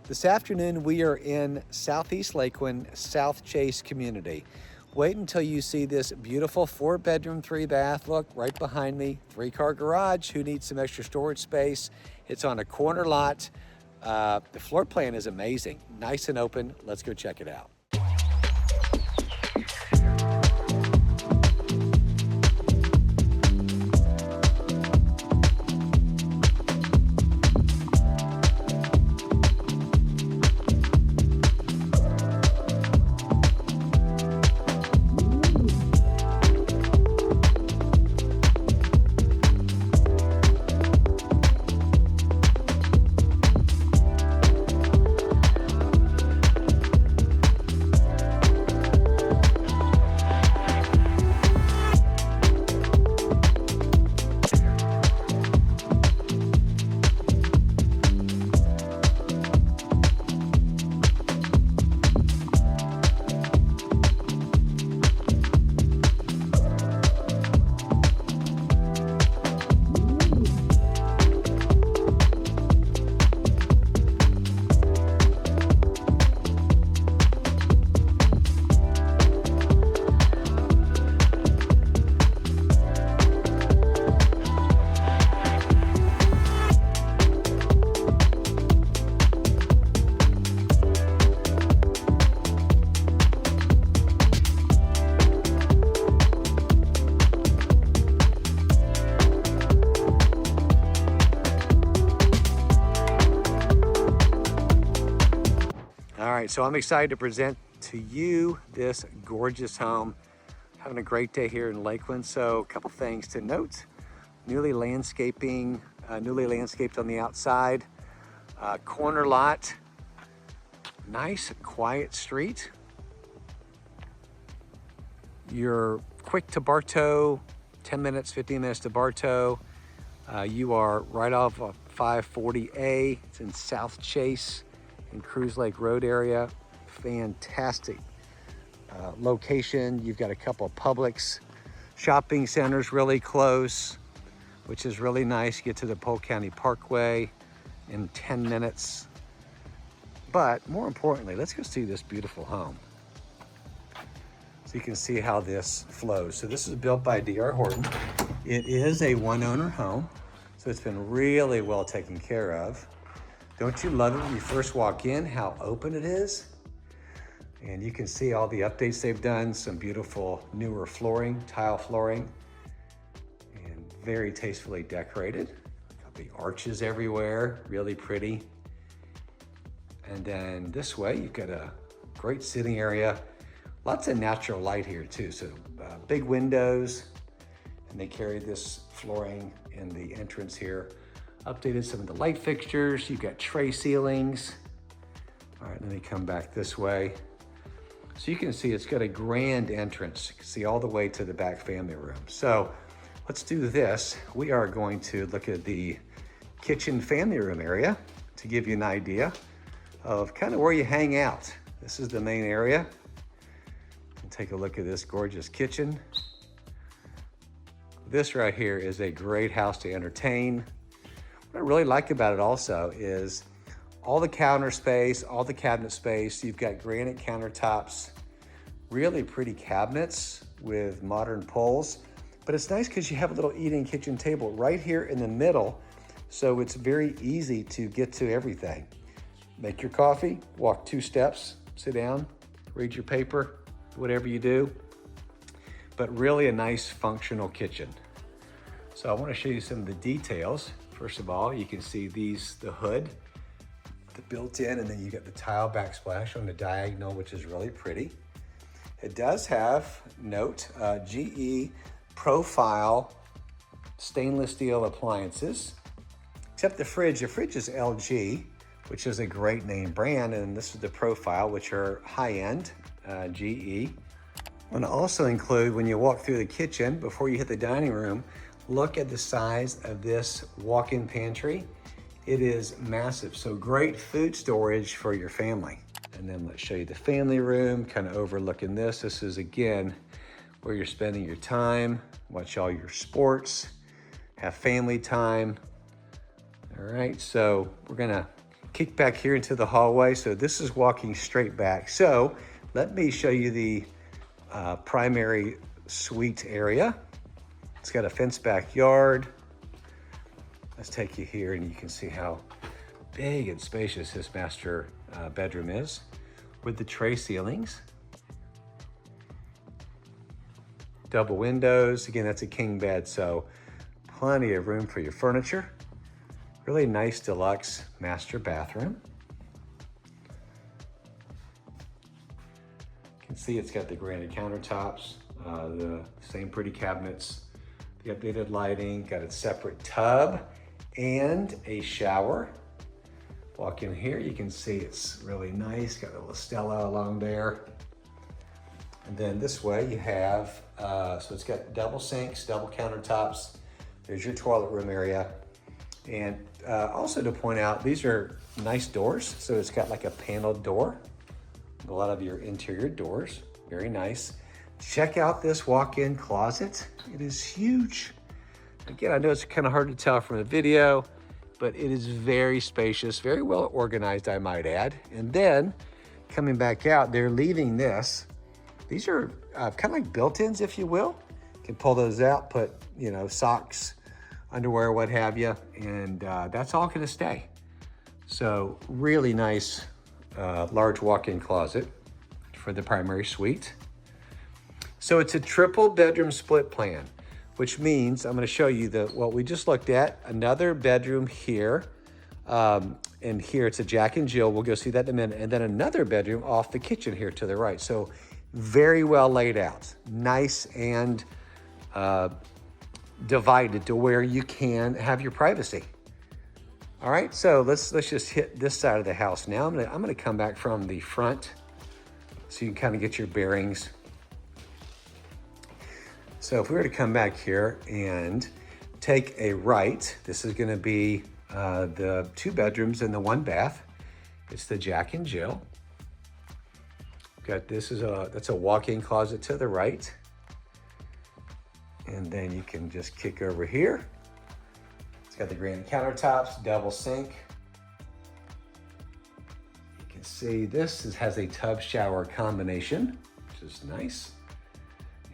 This afternoon, we are in Southeast Lakeland, Southchase Community. Wait until you see this beautiful 4-bedroom, 3-bath. Look, right behind me, 3-car garage. Who needs some extra storage space? It's on a corner lot. The floor plan is amazing, nice and open. Let's go check it out. All right, so I'm excited to present to you this gorgeous home. Having a great day here in Lakeland. So a couple things to note. Newly landscaped on the outside. Corner lot. Nice, quiet street. You're quick to Bartow, 10 minutes, 15 minutes to Bartow. You are right off of 540A. It's in Southchase in Cruise Lake Road area. Fantastic location. You've got a couple of Publix shopping centers really close, which is really nice. You get to the Polk County Parkway in 10 minutes. But more importantly, let's go see this beautiful home. So you can see how this flows. So this is built by DR Horton. It is a one-owner home, so it's been really well taken care of. Don't you love it when you first walk in, how open it is? And you can see all the updates they've done, some beautiful newer flooring, tile flooring, and very tastefully decorated. Got the arches everywhere, really pretty. And then this way, you've got a great sitting area. Lots of natural light here too, so big windows, and they carry this flooring in the entrance here. Updated some of the light fixtures. You've got tray ceilings. All right, let me come back this way. So you can see it's got a grand entrance. You can see all the way to the back family room. So let's do this. We are going to look at the kitchen family room area to give you an idea of kind of where you hang out. This is the main area. And take a look at this gorgeous kitchen. This right here is a great house to entertain. What I really like about it also is all the counter space, all the cabinet space. You've got granite countertops, really pretty cabinets with modern pulls. But it's nice because you have a little eating kitchen table right here in the middle. So it's very easy to get to everything. Make your coffee, walk 2 steps, sit down, read your paper, whatever you do. But really a nice functional kitchen. So I want to show you some of the details. First of all, you can see the hood, the built-in, and then you get the tile backsplash on the diagonal, which is really pretty. It does have, note, GE profile stainless steel appliances, except the fridge. The fridge is LG, which is a great name brand, and this is the profile, which are high-end GE. I want to also include, when you walk through the kitchen, before you hit the dining room, look at the size of this walk-in pantry. It is massive, so great food storage for your family. And then let's show you the family room, kind of overlooking this. This is, again, where you're spending your time, watch all your sports, have family time. All right, so we're gonna kick back here into the hallway. So this is walking straight back. So let me show you the primary suite area. It's got a fenced backyard. Let's take you here and you can see how big and spacious this master bedroom is with the tray ceilings. Double windows. Again, that's a king bed, so plenty of room for your furniture. Really nice deluxe master bathroom. You can see it's got the granite countertops, the same pretty cabinets, the updated lighting, got a separate tub and a shower. Walk in here, you can see it's really nice, got a little Stella along there. And then this way you have, so it's got double sinks, double countertops. There's your toilet room area. And also to point out, these are nice doors. So it's got like a paneled door, a lot of your interior doors, very nice. Check out this walk-in closet. It is huge. Again, I know it's kind of hard to tell from the video, but it is very spacious, very well organized, I might add. And then coming back out, they're leaving this. These are kind of like built-ins, if you will. You can pull those out, put, you know, socks, underwear, what have you, and that's all gonna stay. So really nice, large walk-in closet for the primary suite. So it's a triple bedroom split plan, which means I'm gonna show you what we just looked at, another bedroom here, and here it's a Jack and Jill. We'll go see that in a minute. And then another bedroom off the kitchen here to the right. So very well laid out, nice and divided to where you can have your privacy. All right, so let's just hit this side of the house now. I'm gonna come back from the front so you can kind of get your bearings. So if we were to come back here and take a right, this is gonna be the 2 bedrooms and the 1 bath. It's the Jack and Jill. That's a walk-in closet to the right. And then you can just kick over here. It's got the granite countertops, double sink. You can see this has a tub shower combination, which is nice.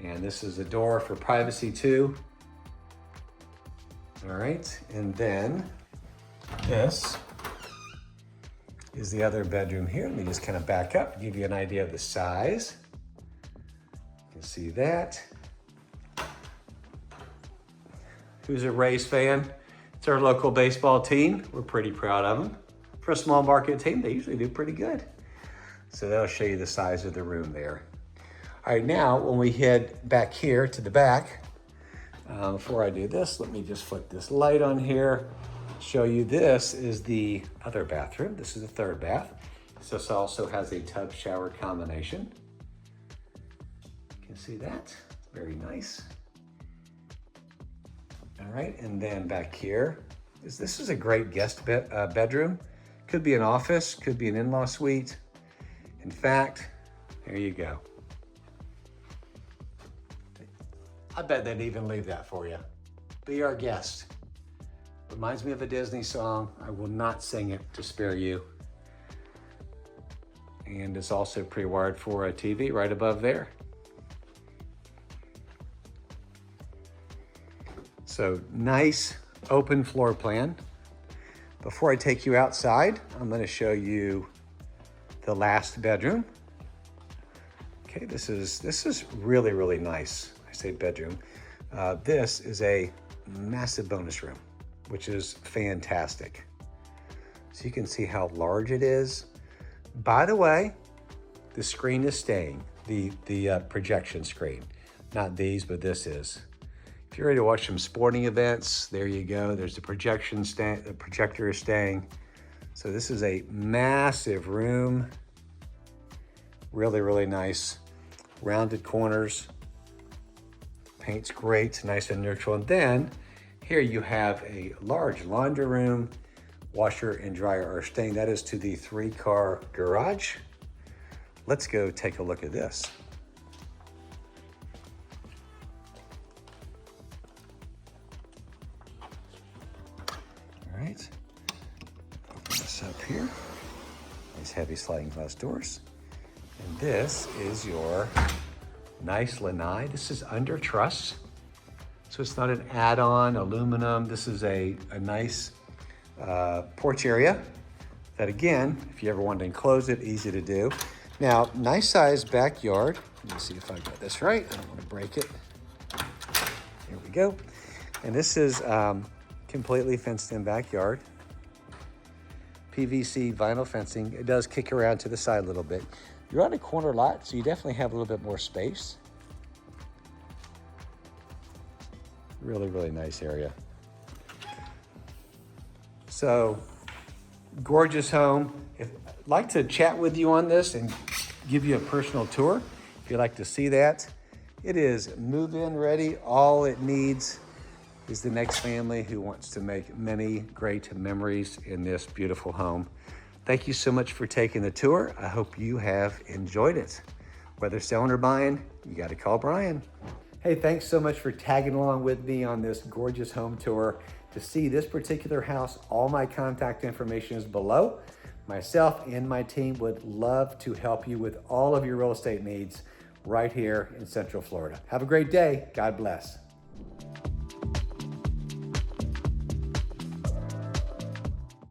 And this is a door for privacy too. All right, and then this is the other bedroom here. Let me just kind of back up, give you an idea of the size. You can see that. Who's a Rays fan? It's our local baseball team. We're pretty proud of them. For a small market team, they usually do pretty good. So that'll show you the size of the room there. All right, now when we head back here to the back, before I do this, let me just flip this light on here, show you this is the other bathroom. This is the 3rd bath. So this also has a tub shower combination. You can see that, very nice. All right, and then back here, this is a great guest bedroom. Could be an office, could be an in-law suite. In fact, there you go. I bet they'd even leave that for you. Be our guest. Reminds me of a Disney song. I will not sing it to spare you. And it's also pre-wired for a TV right above there. So nice open floor plan. Before I take you outside, I'm going to show you the last bedroom. Okay, this is really, really nice. I say bedroom. This is a massive bonus room, which is fantastic. So you can see how large it is. By the way, the screen is staying, the projection screen. Not these, but this is. If you're ready to watch some sporting events, there you go. There's the the projector is staying. So this is a massive room. Really, really nice. Rounded corners. Paint's great, nice and neutral. And then here you have a large laundry room. Washer and dryer are staying. That is to the 3-car garage. Let's go take a look at this. All right, open this up here. nice heavy sliding glass doors. And this is your nice lanai. This is under truss. So it's not an add-on aluminum. This is a nice porch area that, again, if you ever want to enclose it, easy to do. Now, nice sized backyard. Let me see if I got this right. I don't want to break it. Here we go. And this is completely fenced in backyard. PVC vinyl fencing. It does kick around to the side a little bit. You're on a corner lot, so you definitely have a little bit more space. Really, really nice area. So, gorgeous home. I'd like to chat with you on this and give you a personal tour. If you'd like to see that, it is move-in ready. All it needs is the next family who wants to make many great memories in this beautiful home. Thank you so much for taking the tour. I hope you have enjoyed it. Whether selling or buying, you got to call Brian. Hey, thanks so much for tagging along with me on this gorgeous home tour. To see this particular house, all my contact information is below. Myself and my team would love to help you with all of your real estate needs right here in Central Florida. Have a great day. God bless.